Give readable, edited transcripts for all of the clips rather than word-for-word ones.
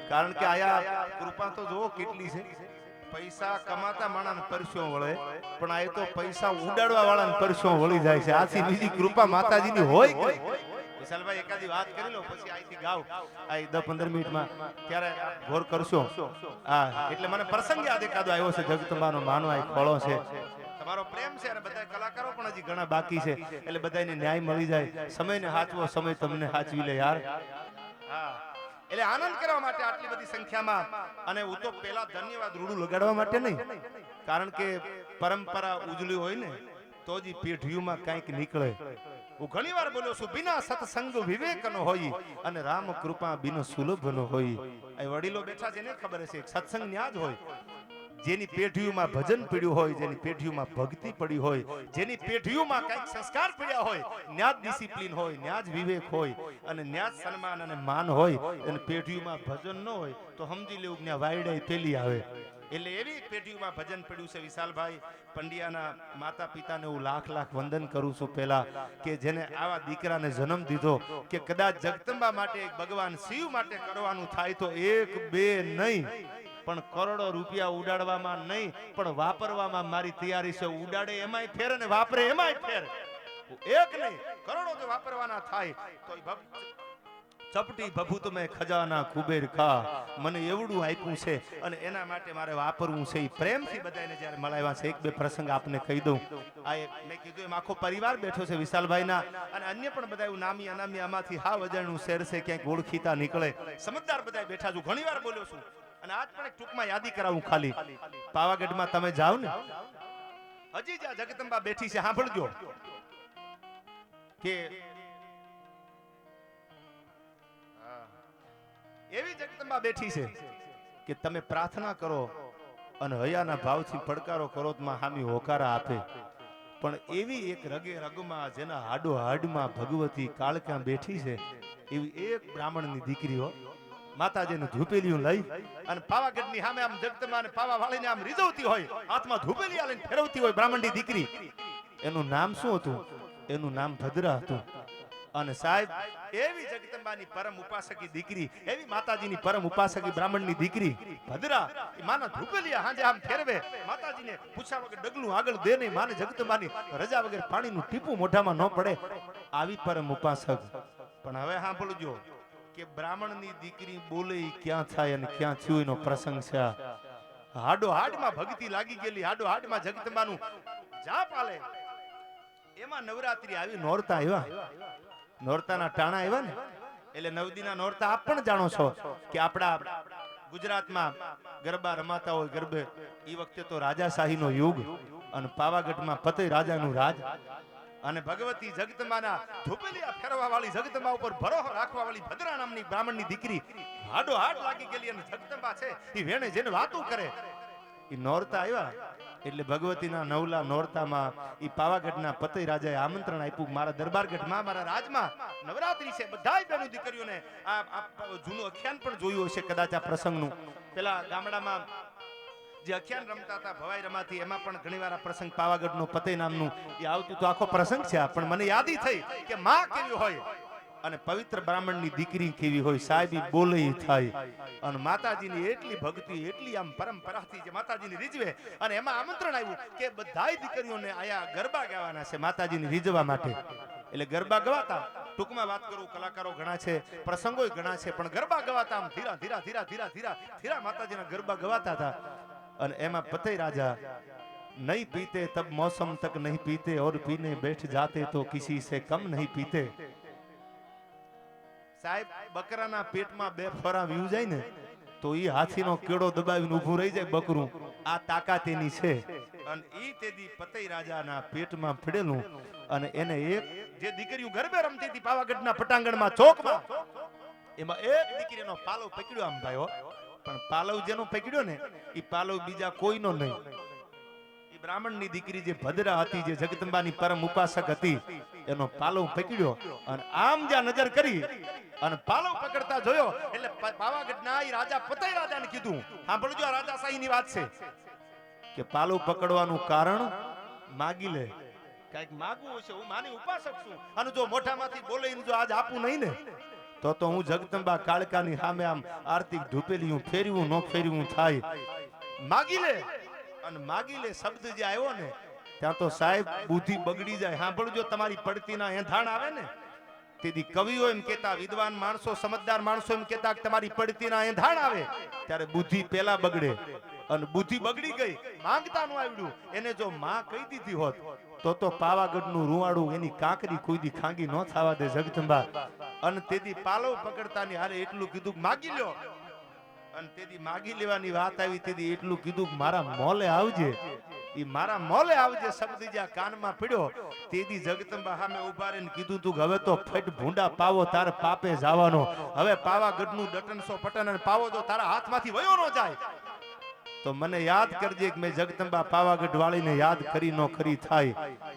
કારણ કે આયા કૃપા તો જો કેટલી છે. પૈસા કમાતા માણસ પરસ્યો વળે, પણ આ તો પૈસા ઉડાડવા વાળાને પરસ્યો વળી જાય છે. આથી બીજી કૃપા માતાજીની હોય કે વિશાલભાઈ એકાદી વાત કરી લો પછી આઈથી ગાવ આ 10-15 મિનિટમાં ત્યારે ઘોર કરશો. હા એટલે મને પ્રસંગ યાદ એકાદો આવ્યો છે. જગદંબાનો માનો આ ખોળો છે, તમારો પ્રેમ છે અને બધા કલાકારો પણ હજી ઘણા બાકી છે, એટલે બધાને ન્યાય મળી જાય. સમયને હાચવો, સમય તમને હાચવી લે યાર. હા એટલે આનંદ કરવા માટે આટલી બધી સંખ્યામાં. અને હું તો પેલા ધન્યવાદ રૂડું લગાડવા માટે નહીં, કારણ કે પરંપરા ઉજળી હોય ને તો જ પેઢીઓમાં કંઈક નીકળે. હું ઘણી વાર બોલ્યો છું, બિના સત્સંગ વિવેકનો હોય અને રામ કૃપા બિન સુલભનો હોય. આ વડીલો બેઠા છે ને ખબર છે, સત્સંગ ન્યા જ હોય. જેની પેઢીઓમાં ભજન પડ્યું હોય, જેની પેઢીઓમાં ભક્તિ પડી હોય, જેની પેઢીઓમાં કંઈક સંસ્કાર પડ્યા હોય, ન્યા જ ડિસિપ્લિન હોય, ન્યા જ વિવેક હોય અને ન્યા જ સન્માન અને માન હોય. અને પેઢીઓમાં ભજન ન હોય તો સમજી લેવું કે વાયડે પેલી આવે. એટલે એવી પેઢીઓમાં ભજન પડ્યું છે. વિશાલભાઈ પંડ્યાના માતા પિતાને હું લાખ લાખ વંદન કરું છું પહેલા, કે જેને આવા દીકરાને જન્મ દીધો. કે કદાચ જગદંબા માટે, ભગવાન શિવ માટે કરવાનું થાય તો 1-2 નહીં પણ કરોડો રૂપિયા ઉડાડવામાં નહીં, પણ વાપરવામાં મારી તૈયારી છે. ઉડાડે એમાંય ફેર અને વાપરે એમાંય ફેર. એક નહીં કરોડો જો વાપરવાના થાય તો ચપટી ભભૂત મેં ખજાના કુબેર ખા, મને એવડું આપ્યું છે અને એના માટે મારે વાપરવું છે. એ પ્રેમથી બધાને જ્યારે મળાવ્યા છે. 1-2 પ્રસંગ આપને કહી દઉં. આ એક મેં કીધું એમ આખો પરિવાર બેઠો છે વિશાલભાઈના, અને અન્ય પણ બધા એવું નામી અનામી આમાંથી હાવ અજાણ્યું શેર છે, ક્યાંક ઓળખીતા નીકળે. સમજદાર બધા બેઠા છું. ઘણી વાર બોલ્યો છું અને આજ પણ એક ટૂંકમાં યાદી કરાવું ખાલી. પાવાગઢમાં તમે જાઓ ને, હજી જ્યાં જગદંબા બેઠી છે સાંભળજો કે એવી જગદંબા બેઠી છે કે તમે પ્રાર્થના કરો અને હયાના ભાવથી પડકારો કરો તો માં હામી હોકારા આપે. પણ એવી એક રગે રગમાં જેના હાડો હાડમાં ભગવતી કાળકા બેઠી છે, એવી એક બ્રાહ્મણની દીકરી હો. માતાજીનું ધૂપેલિયું લઈ અને પાવાગઢની સામે આમ જગદંબાને પાવા વાળીને આમ રીઝવતી હોય, હાથમાં ધૂપેલિયા લઈને ફેરવતી હોય બ્રાહ્મણની દીકરી. એનું નામ શું હતું? એનું નામ ભદ્રા હતું. અને સાહેબ એવી જગદંબાની પરમ ઉપાસકી દીકરી, એવી માતાજીની પરમ ઉપાસકી બ્રાહ્મણની દીકરી ભદ્રા, એ માના ધૂપેલિયા હાંજે આમ ફેરવે, માતાજીને પૂછ્યા વગર ડગલું આગળ દે નહીં, માને જગદંબાની રજા વગર પાણીનું ટીપું મોઢામાં ન પડે, આવી પરમ ઉપાસક. પણ હવે સાંભળજો કે બ્રાહ્મણની દીકરી બોલે ક્યાં થાય અને ક્યાં થયું એનો પ્રસંગ છે. હાડો હાડમાં ભક્તિ લાગી ગયેલી, હાડો હાડમાં જગદંબાનું જાપ આલે. એમાં નવરાત્રી આવી, નોરતા આવ્યા, નોરતાના ટાણા આવ્યા ને, એટલે નવદીના નોરતા આપ પણ જાણો છો કે આપણા ગુજરાતમાં ગરબા રમાતા હોય ગરબે. એ વખતે તો રાજાશાહીનો યુગ અને પાવાગઢમાં પતઈ રાજાનું રાજ. અને ભગવતી જગદંબાના ધૂપેલિયા ફેરવા વાળી, જગદંબા ઉપર ભરોસો રાખવા વાળી ભદ્રા નામની બ્રાહ્મણની દીકરી હાડો હાડ લાગી ગયેલી. અને જગદંબા છે એ વેણે જેને વાતું કરે. એ નોરતા આવ્યા એટલે ભગવતીના નવલા નોરતામાં ઈ પાવાગઢના પતઈ રાજાએ આમંત્રણ આપ્યું, મારા દરબારગઢમાં, મારા રાજમાં નવરાત્રી છે. બધાય બેનો દીકરીઓને આ જૂનું અખ્યાન પણ જોયું હશે કદાચ આ પ્રસંગનું. પેલા ગામડામાં જે અખ્યાન રમતા હતા, ભવાઈ રમાતી, એમાં પણ ઘણીવાર આ પ્રસંગ પાવાગઢનો પતઈ નામનું એ આવતું. તો આખો પ્રસંગ છે. પણ મને યાદી થઈ કે માં કેવી હોય અને પવિત્ર બ્રાહ્મણની દીકરી કેવી હોય. સાહેબ બોલે થાય અને માતાજીની એટલી ભક્તિ, એટલી આમ પરંપરાથી જે માતાજીની રીઝવે. અને એમાં આમંત્રણ આવ્યું કે બધાય દીકરીઓને આયા ગરબા ગાવાના છે માતાજીની રીઝવા માટે. એટલે ગરબા ગવાતા, ટૂંકમાં વાત કરું, કલાકારો ઘણા છે, પ્રસંગો ઘણા છે, પણ ગરબા ગવાતા આમ ધીરા ધીરા ધીરા ધીરા ધીરા ધીરા માતાજીના ગરબા ગવાતા હતા. અને એમાં પતઈ રાજા નહીં પીતે તબ મૌસમ તક નહીં પીતે और पीने बैठ जाते तो किसी से कम नहीं पीते. સાહેબ બકરાના પેટમાં 2 ફરા વીવ જાય ને તો ઈ હાથીનો કેડો દબાવીને ઊભું રહી જાય બકરું. આ તાકાત એની છે. અને ઈ તેદી પતઈ રાજાના પેટમાં પડેલું. અને એને એક જે દીકરીઓ ગરબે રમતી હતી પાવાગઢના પટાંગણમાં ચોકમાં, એમાં એક દીકરીનો પાલવ પકડ્યો આમ ભાઈઓ. પણ પાલવ જેનો પકડ્યો ને ઈ પાલવ બીજા કોઈનો નહીં. ઈ બ્રાહ્મણની દીકરી જે ભદ્રા હતી, જે જગદંબાની પરમ ઉપાસક હતી, એનો પાલવ પકડ્યો. અને આમ જ્યાં નજર કરી અને પાલવ પકડતા જોયો એટલે પાવાગઢના ઈ રાજા પતઈ રાજાને કીધું, સાંભળજો આ રાજાશાહીની વાત છે, કે પાલવ પકડવાનું કારણ માગી લે. કઈક માગવું છે, હું માની ઉપાસક છું અને જો મોઢામાંથી બોલે જો આજ આપું નહીં ને તો હું જગદંબા કાળકાની સામે આમ આરતી ધૂપેલી હું ફેરવું ન ફેરવું થાય. માગી લે અને માગી લે શબ્દ જે આવ્યો ને ત્યાં તો સાહેબ બુદ્ધિ બગડી જાય. સાંભળજો, તમારી પડતીના એંધાણ આવે ને તેથી કવિઓ એમ કહેતા, વિદ્વાન માણસો સમજદાર માણસો એમ કહેતા કે તમારી પડતીના એંધાણ આવે ત્યારે બુદ્ધિ પેલા બગડે. અને બુદ્ધિ બગડી ગઈ, માંગતા નું આવડ્યું. એને જો માં કહી દીધી હોત તો પાવાગઢનું રૂવાડું એની કાંકરી કોઈ દી ખાંગી ન થવા દે જગદંબા. અને તેથી પાલવ પકડતાની હારે એટલું કીધું કે માગી લ્યો. અને તેથી માગી લેવાની વાત આવી, તેથી એટલું કીધું કે મારા મોલે આવજે. ઈ મારા મોલે આવજે શબ્દ જ્યાં કાનમાં પડ્યો તેથી જગદંબા સામે ઉભા રહીને કીધું તું હવે તો ફટ ભૂંડા પાવો તાર પાપે જવાનો. હવે પાવાગઢનું ડટનસો પટન અને પાવો જો તારા હાથમાંથી વયો ન જાય તો મને યાદ કરજે કે મેં જગદંબા પાવાગઢ વાળીને યાદ કરી નો ખરી થાય.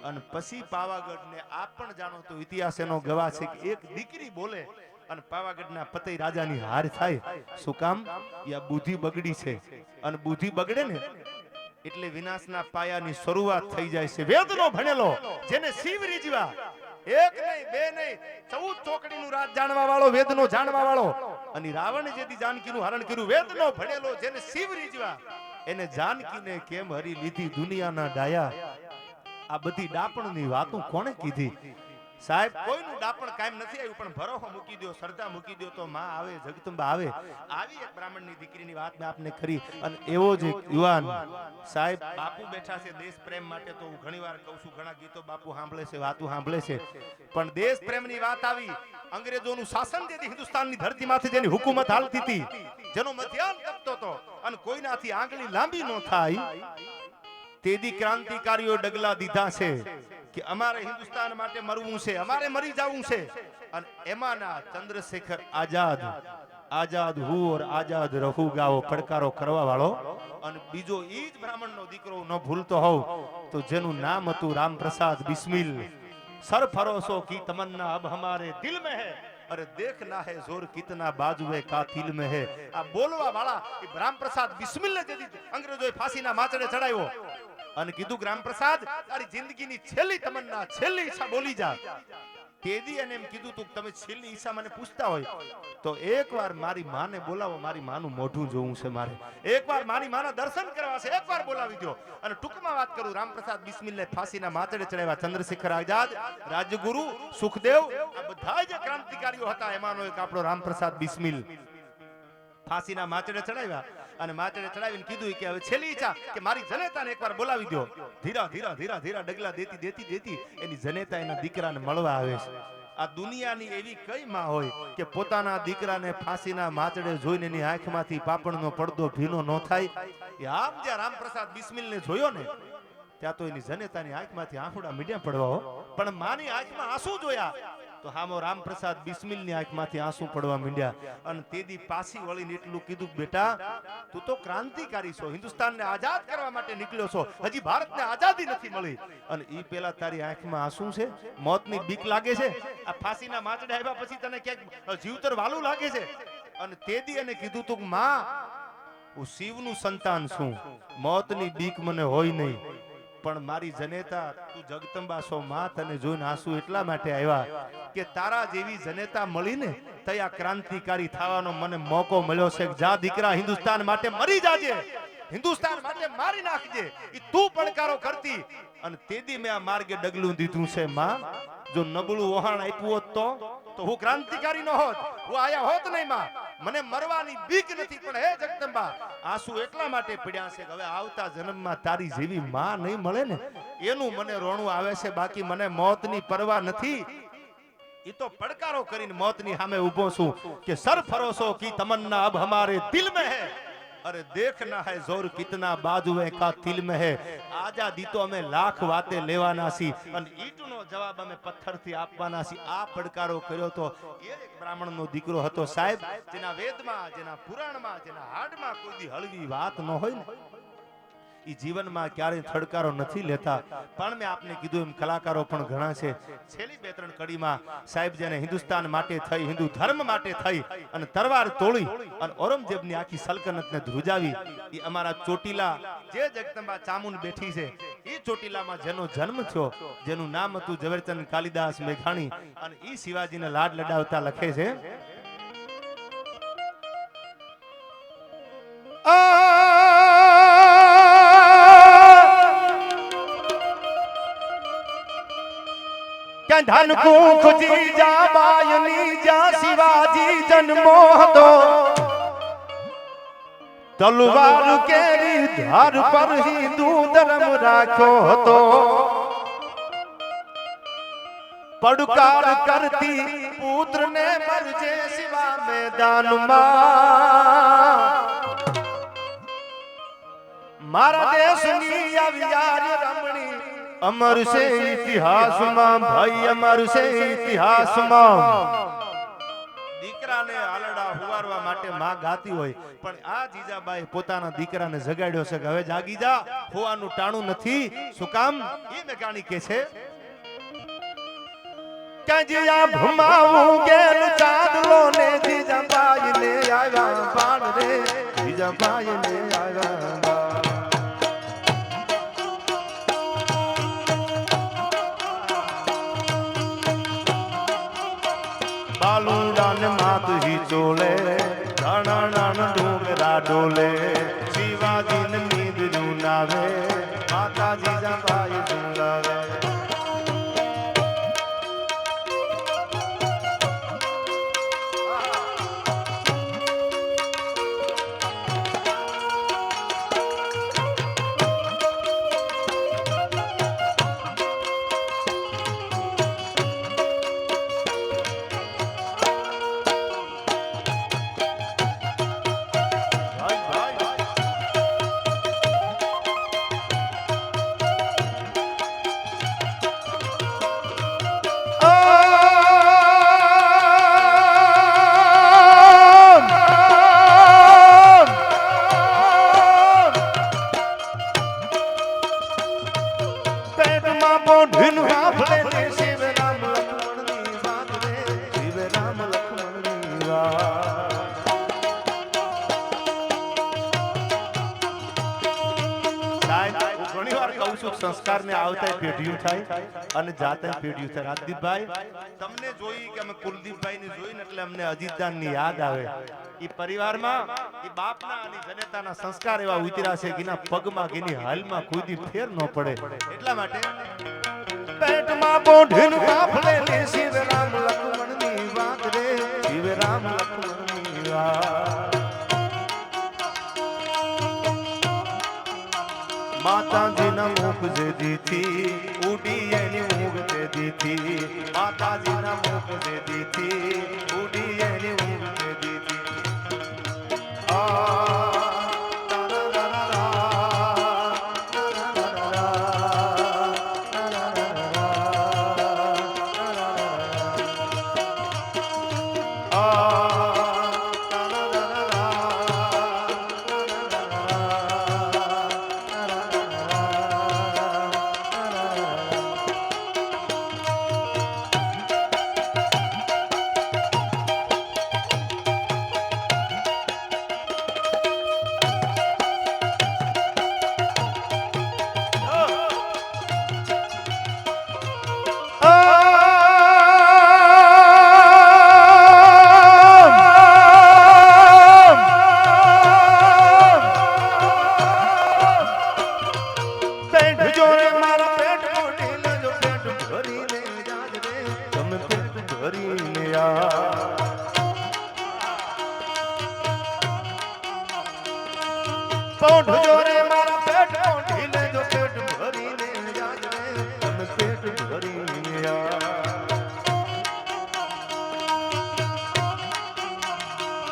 અને પછી પાવાગઢને આપ પણ જાણો તો ઇતિહાસ એનો ગવાહ છે કે એક દીકરી બોલે અને પાવાગઢના પતઈ રાજાની હાર થાય. શું કામ? યા બુદ્ધિ બગડી છે. અને બુદ્ધિ બગડે ને એટલે વિનાશના પાયાની શરૂઆત થઈ જાય છે. વેદનો ભણેલો જેને શિવ રીઝવા, એક નહીં બે નહીં 14 ચોકડીનું રાજ જાણવા વાળો, વેદનો જાણવા વાળો. અને રાવણે જેથી જાનકીનું હરણ કર્યું, વેદનો ભણેલો જેને શિવ રીઝવા એને જાનકીને કેમ હરી લીધી દુનિયાના ડાયા. આ બધી ડાપણની વાતો કોણે કીધી? સાહેબ કોઈનું ડાપણ કાયમ નથી આવ્યું, પણ ભરોસો મૂકી દો, શ્રદ્ધા મૂકી દો તો માં આવે, જગદંબા આવે. આવી એક બ્રાહ્મણની દીકરીની વાત મેં આપને કરી. અને એવો જ એક યુવાન સાહેબ બાપુ બેઠા છે દેશ પ્રેમ માટે. તો હું ઘણીવાર કહું છું, ઘણા ગીતો બાપુ સાંભળે છે, વાતો સાંભળે છે, પણ દેશ પ્રેમની વાત આવી, અંગ્રેજોનું શાસન જેથી હિન્દુસ્તાનની ધરતીમાંથી જેની હુકુમત હાલતી હતી, જેનો મધ્યાન તપતો હતો અને કોઈનાથી આંગળી લાંબી ન થાય, તેદી ક્રાંતિકારીઓ ડગલા દીધા છે કે અમારે હિન્દુસ્તાન માટે મરવું છે, અમારે મરી જવું છે. અને એમાંના ચંદ્રશેખર આઝાદ, આઝાદ હું ઓર આઝાદ રહુગાઓ પડકારો કરવા વાળો. અને બીજો ઈ જ બ્રાહ્મણનો દીકરો ન ભૂલતો હોઉં તો જેનું નામ હતું રામપ્રસાદ બિસ્મિલ. સરફરોશો કી તમન્ના અબ હમારે દિલ में है, अरे देखना है जोर कितना बाजुए कातिल में है. આ બોલવા વાળા રામપ્રસાદ બિસ્મિલ ને જેથી અંગ્રેજોએ ફાંસીના માચડે ચડાવ્યો અને કીધું કે રામપ્રસાદ તારી જિંદગીની છેલ્લી તમન્ના, છેલ્લી ઈચ્છા બોલી જા. તેદી એને એમ કીધું તું તમે છેલ્લી ઈચ્છા મને પૂછતા હોય તો એકવાર મારી માને બોલાવો, મારી માનું મોઢું જોવું છે મારે, એકવાર મારી માના દર્શન કરવા છે, એકવાર બોલાવી દો. અને ટૂંકમાં વાત કરું, રામપ્રસાદ બિસ્મિલને ફાંસીના માથડે ચડાવ્યા. ચંદ્રશેખર આઝાદ, રાજગુરુ, સુખદેવ, આ બધા જે ક્રાંતિકારીઓ હતા એમાંનો એક આપણો રામપ્રસાદ બિસ્મિલ ફાંસીના માથડે ચડાવ્યા. અને માથડે ચડાવીને કીધું કે હવે છેલ્લી ઈચ્છા કે મારી જનેતાને એકવાર બોલાવી દો. ધીરા ધીરા ધીરા ધીરા ડગલા દેતી દેતી દેતી એની જનેતા એના દીકરાને મળવા આવે છે. આ દુનિયાની એવી કઈ માં હોય કે પોતાના દીકરાને ફાંસીના માથડે જોઈને એની આંખમાંથી પાપણનો પડદો ભીનો ન થાય? આમ જ્યાં રામપ્રસાદ બિસ્મિલને જોયો ને ત્યાં તો એની જનેતાની આંખમાંથી આંખડા મીડિયા પડવા, પણ માની આંખમાં આંસુ જોયા તો હામો રામપ્રસાદ બિસ્મિલની આંખમાંથી આંસુ પડવા માંડ્યા. અને તેદી પાછી વળીને એટલું કીધું, બેટા તું તો ક્રાંતિકારી છો, હિન્દુસ્તાનને આઝાદ કરવા માટે નીકળ્યો છો, હજી ભારતને આઝાદી નથી મળી અને ઈ પેલા તારી આંખમાં આંસુ છે? મોતની બીક લાગે છે? આ ફાંસીના માચડે આવ્યા પછી તને ક્યાંક જીવતર વાલું લાગે છે? અને તેદી એને કીધું તું માં હું શિવનું સંતાન છું, મોતની બીક મને હોય નહીં, પણ મારી જનેતા તું જગદંબા છો માં, તને જોઈને આંસુ એટલા માટે આવ્યા કે તારા જેવી જનેતા મળીને તયા ક્રાંતિકારી થવાનો મને મોકો મળ્યો છે. જા દીકરા, હિન્દુસ્તાન માટે મરી જાજે, હિન્દુસ્તાન માટે મારી નાખજે, ઈ તું પડકારો કરતી. અને તેદી મેં આ માર્ગે ડગલું દીધું છે માં. જો નબળું વહાણ આપ્યું હોત તો હું ક્રાંતિકારી ન હોત, હું આયા હોત નહીં માં. મને મરવાની બીક નથી, પણ હે જગદંબા આંસુ એટલા માટે પડ્યા છે કે હવે આવતા જન્મમાં તારી જેવી માં નહીં મળે ને એનું મને રોણું આવે છે, બાકી મને મોતની પરવા નથી. ઈ તો પડકારો કરીને મોતની સામે ઊભો છું કે સરફરોશો કી તમન્ના અબ હમારે દિલ में है, अरे देखना है जोर कितना बाजुए का तिल में है. आजादी तो અમે લાખ વાતે લેવાના છી અને ઈટનો જવાબ અમે પથ્થરથી આપવાના છી. આ પડકારો કર્યો તો એ એક બ્રાહ્મણનો દીકરો હતો સાહેબ, જેના વેદમાં, જેના પુરાણમાં, જેના હાડમાં કોઈ દી હળવી વાત ન હોય ને ઈ જીવનમાં ક્યારેય થડકારો નથી લેતા. પણ મેં આપને કીધું એમ કલાકારો પણ ઘણા છે. છેલ્લી 2-3 કડીમાં સાહેબ જેને હિન્દુસ્તાન માટે થઈ, હિન્દુ ધર્મ માટે થઈ અને તરવાર તોડી અને ઔરંગઝેબની આખી સલ્તનતને ધ્રુજાવી, ઈ અમારા ચોટીલા જે જગદંબા ચામુંડ બેઠી છે ઈ ચોટીલામાં જેનો જન્મ થયો, જેનું નામ હતું ઝવેરચંદ કાલિદાસ મેઘાણી, અને ઈ શિવાજીને લાડ લડાવતા લખે છે ધનકુખ જીજા બાયની જા શિવાજી જન્મો હતો તલવાર કેરી ધાર પર હિન્દુ ધર્મ રાખ્યો હતો પડકાર કરતી પુત્ર ને મરજે શિવા મેદાનમાં મારા દેશની અવિયાર રમણી અમર છે ઇતિહાસમાં ભાઈ અમર છે ઇતિહાસમાં દીકરાને આલડા હુવારવા માટે માં ગાતી હોય પણ આ જીજાબાઈ પોતાના દીકરાને જગાડ્યો છે કે હવે જાગી જા હોવાનું ટાણું નથી શું કામ એ મેકાણી કે છે કે જીયા ભમાવું ગેલ ચાદલો ને જીજાબાઈ ને આવ્યા બાણ રે જીજાબાઈ ને આવ્યા બાલુડાન માત હી ચોલે ધણાણાન ડુંગરા ડોલે શિવાજીન નીંદ જુનાવે માતાજી જબાઈ જુનાવે સંસ્કાર ને આવતા પેઢીયું થાય અને જાતા પેઢીયું થાય રાજદીપભાઈ તમને જોઈ કે અમે કુલદીપભાઈ ને જોઈને એટલે અમને અજીતદાન ની યાદ આવે ઈ પરિવારમાં ઈ બાપના અને જનેતાના સંસ્કાર એવા ઉતર્યા છે કે એના પગમાં કે એની હાલમાં કોઈ દી ફેર ન પડે એટલા માટે પેટમાં બોઢીન કાફલે ને શિવ રામ લક્ષ્મણ ની વાત રે શિવ રામ લક્ષ્મણ ની વાત માતાજીના મુખ જે દીથી ઉડી એની ઊંઘ તે દીથી માતાજીના મુખ જે દીથી ઉડી એની ઊંઘ તે દીથી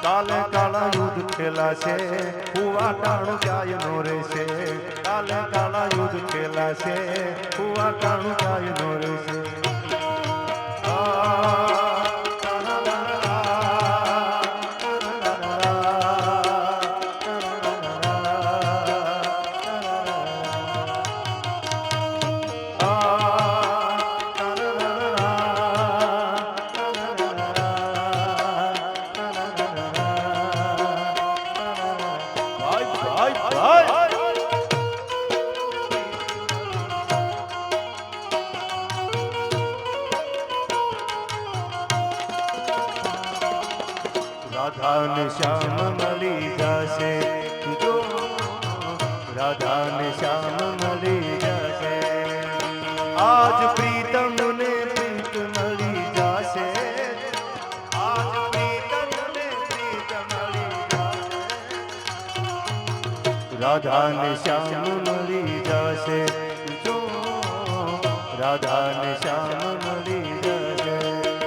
કાલે કાળા યુદ્ધ ખેલા છે કુવા ટાણું જાય નો રે છે કાલે કાળા યુદ્ધ ખેલા છે કુવા ટાણું જાય નો રે છે રાધા ને શ્યામ મળી જશે જો રાધા ને શ્યામ મળી જશે આજ પ્રીતમ ને પ્રીતમ રાધા ને શ્યામ મળી જશે જો રાધા ને શ્યામ મળી જશે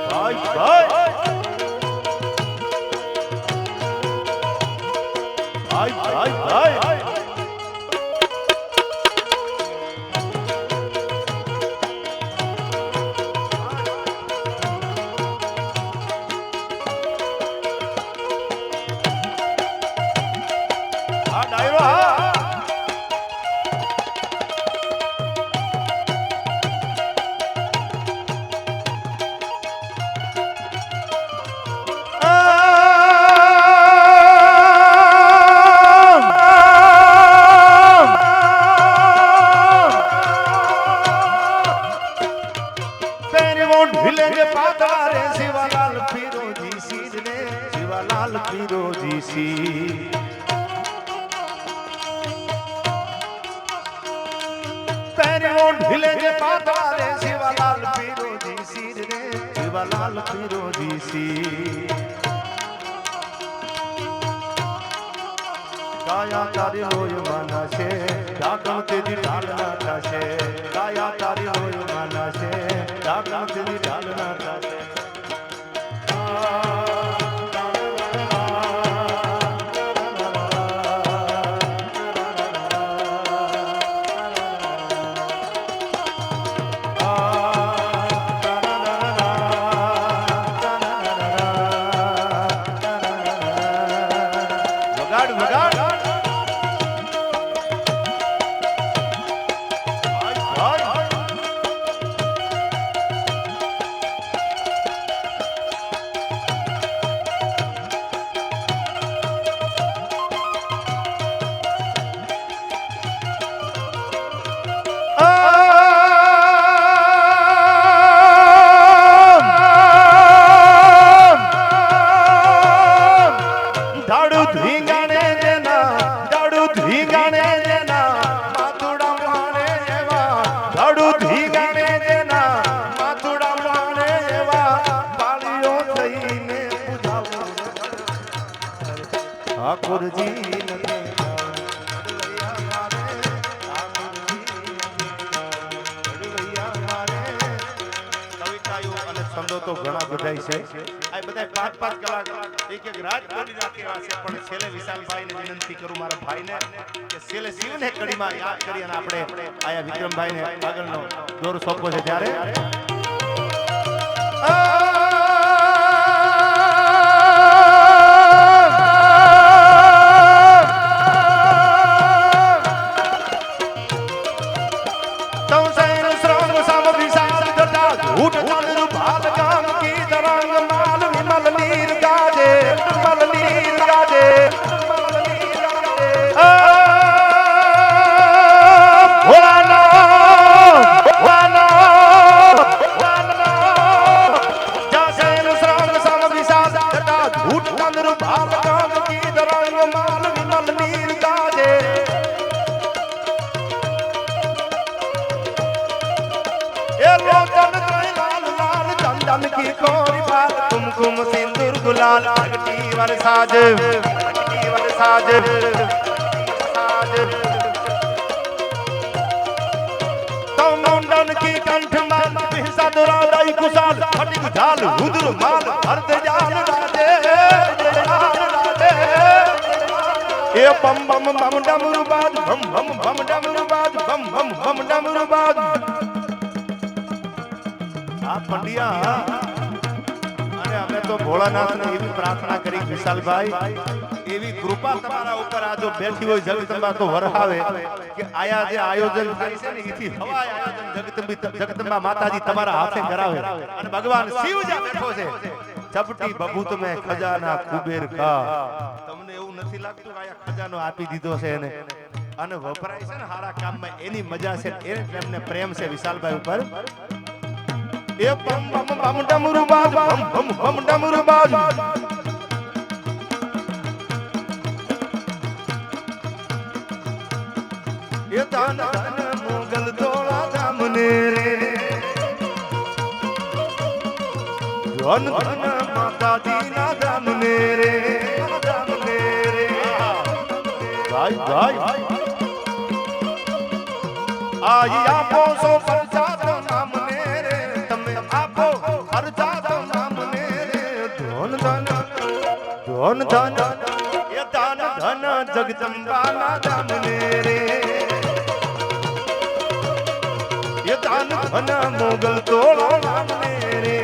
ભાઈ ભાઈ ભાઈ ભાઈ કાયા તારી લોય માના છે ડાકણ તેજી ઢાલ ના થશે કાયા તારી લોય માના છે ડાકણ તેજી ઢાલ ના થશે તો ઘણા બધા છે આ બધા પાંચ પાંચ કલાક એક રાત બોલી રાખેલા છે પણ છેલ્લે વિશાલભાઈને વિનંતી કરું મારા ભાઈને કે છેલ્લે શિવને કડીમાં યાદ કરી અને આપણે આયા વિક્રમભાઈને આગળનો દોર સોંપવો છે ત્યારે कुमकुम सिंदूर गुलाल अगटी वर साज तो मुंडन की कंठ मान पिसा दुराई कुशाल फटिक झाल हुदुर माल अर्ध जाल राजे ए बम बम बम डमरू बाज बम बम बम डमरू बाज बम बम बम डमरू बाज आ पंडिया અમે તો ભોળાનાથને એવી પ્રાર્થના કરી વિશાલભાઈ એવી કૃપા તમારા ઉપર આ જો બેઠી હોય જગદંબા તો વરહાવે કે આયા જે આયોજન થાય છે ને એથી હવાય આયોજન જગદંબા માતાજી તમારા હાથે કરાવે અને ભગવાન શિવ જ્યાં બેઠો છે ચપટી બબૂત મે ખજાના કુબેર કા તમને એવું નથી લાગતું કે આયા ખજાનો આપી દીધો છે એને અને વપરાય છે ને હારા કામમાં એની મજા છે એને એમને પ્રેમ છે વિશાલભાઈ ઉપર ए बम बम बम डमरू बाज बम बम बम डमरू बाज ये दान दान मोगल तोड़ा दामने रे जन धन माता दी ना दामने रे ભાઈ ભાઈ આઈ આપો સો પરજાત નામને રે તમે આપો પરજાત નામને રે ધન ધન એ દાન ધન જગદંબાના દામને રે એ દાન ધન મોગલ તોળો નામને રે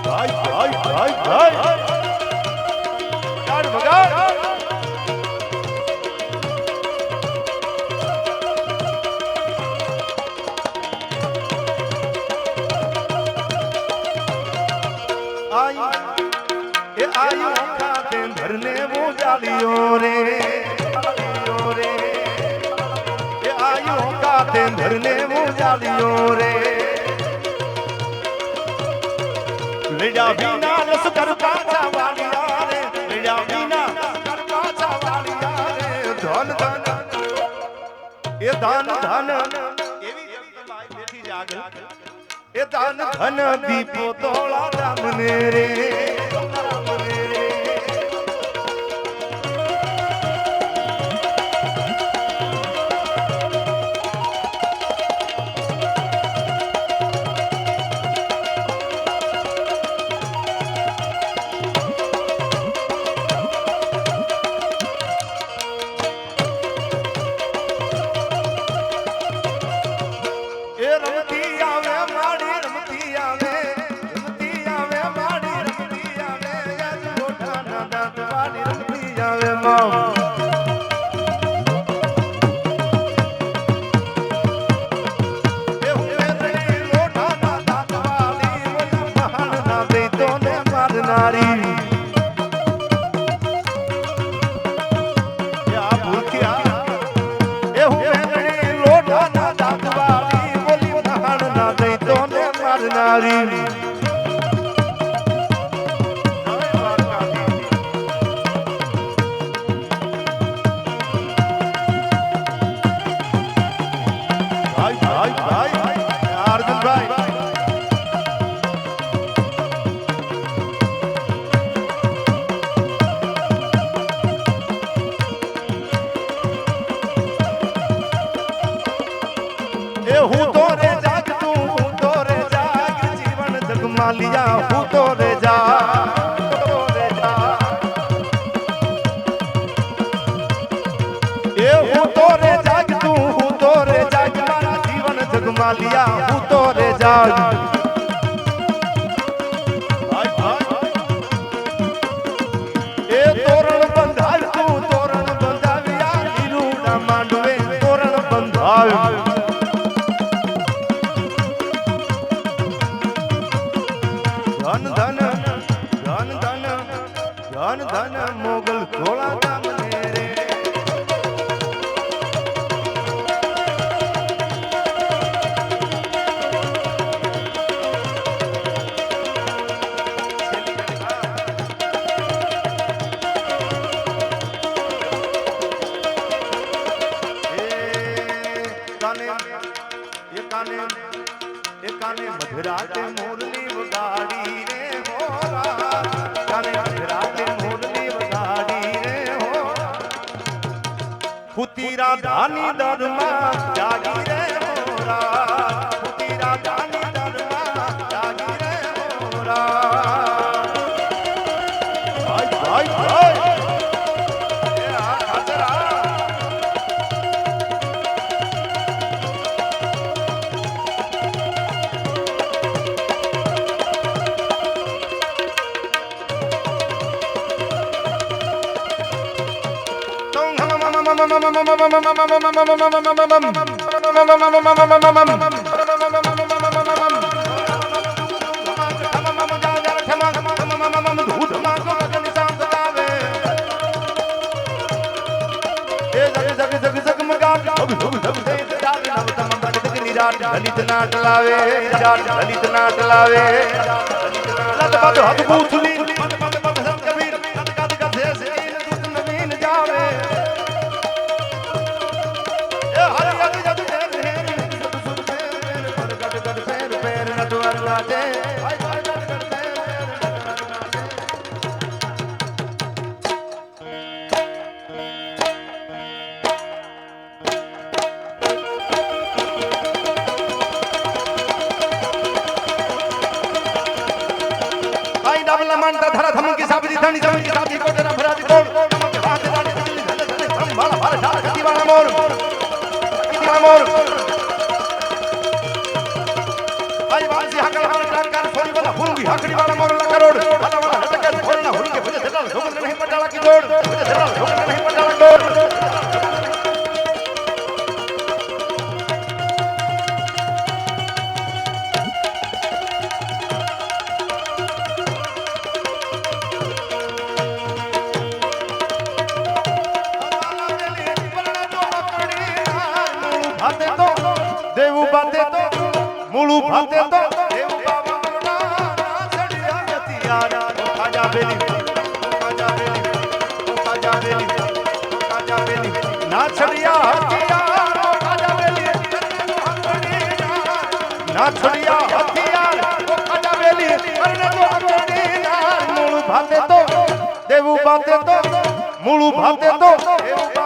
ભાઈ ભાઈ ભાઈ ભાઈ ગાડ બગાડ आयु खाते भरने वो जालियों रे आयु खाते भरने वो जालियों रे लिया बिना लश्कर पाचा वालिया रे लिया बिना लश्कर पाचा वालिया रे धन धन ये धन धन बैठी जाग ये धन धन दीपो तोला दामने रे हूँ तो रे जाग तू हूँ तो रे जाग जीवन जगमा लिया हूँ तो रे जाग ये हूँ तो रे जाग तू हूँ तो रे जाग मारा जीवन जगमा लिया हूँ तो रे जाग ये तोरण बंधाल तू तोरण बंधाविया नीरू ना मांडवे तोरण बंधाव धन धन धन धन धन धन मोगल थोड़ा दामने रे काने मधुराते मुरली वगाड़ी रे होरा काने मधुराते मुरली वगाड़ी रे होरा फुतीरा धानी दरमा जागी रे होरा फुतीरा धानी दरमा जागी रे होरा भाई भाई भाई ये आ खाचरा ललित नाट लावे ललित नाट लावे लत बद हद पूछली पद पद पद सब कबीर कद कद कथे से दुख नवीन जावे ए हरि हरि जद तेर है सुध सुध पैर पर गद गद पैर पैर नटवर लाटे भाई भाई गद गद पैर पैर જમણી સાથી કોટેના ભરાતી કોણ નમક હાથ રાણી દિલ્હી ધન ધન ધમ વાળા ભાર ઢાળ ગતિવાળા મોર આઈ વાંસી હાકલ હાકલ ટાંકાર છોડી વાળા હુંગી હાકડી વાળા મોર લા કરોડ વાળા વાળા હટકે છોડના હુરી કે ભજે ધડાલ ઢોકર નહીં પટાળા કી દોડ ભજે ધડાલ ઢોકર નહીં પટાળા દોડ દેવ બાતે તો મૂળું ભાતે તો દેવ બાવળના નાચડિયા ગતિયારા ખાજા બેલી નાચડિયા હથિયાર ખાજા બેલી નાચડિયા હથિયાર ખાજા બેલી કરને તો અંગડીના મૂળું ભાતે તો દેવ બાતે તો મૂળું ભાતે તો દેવ